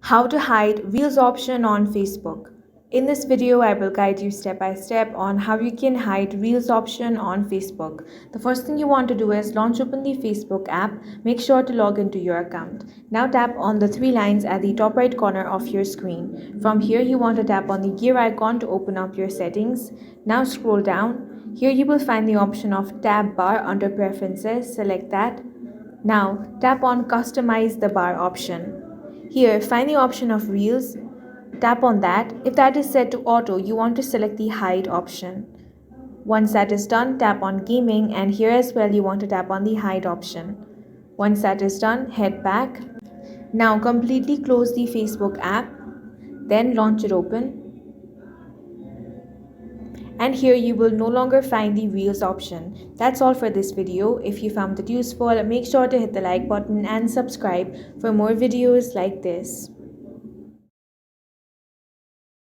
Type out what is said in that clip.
How to hide Reels option on Facebook. In this video, I will guide you step by step on how you can hide Reels option on Facebook. The first thing you want to do is launch open the Facebook app. Make sure to log into your account. Now tap on the three lines at the top right corner of your screen. From here, you want to tap on the gear icon to open up your settings. Now scroll down. Here you will find the option of tab bar under preferences. Select that. Now tap on customize the bar option. Here, find the option of Reels, tap on that. If that is set to auto, you want to select the hide option. Once that is done, tap on gaming, and here as well you want to tap on the hide option. Once that is done, head back. Now completely close the Facebook app, then launch it open. And here you will no longer find the Reels option. That's all for this video. If you found it useful, make sure to hit the like button and subscribe for more videos like this.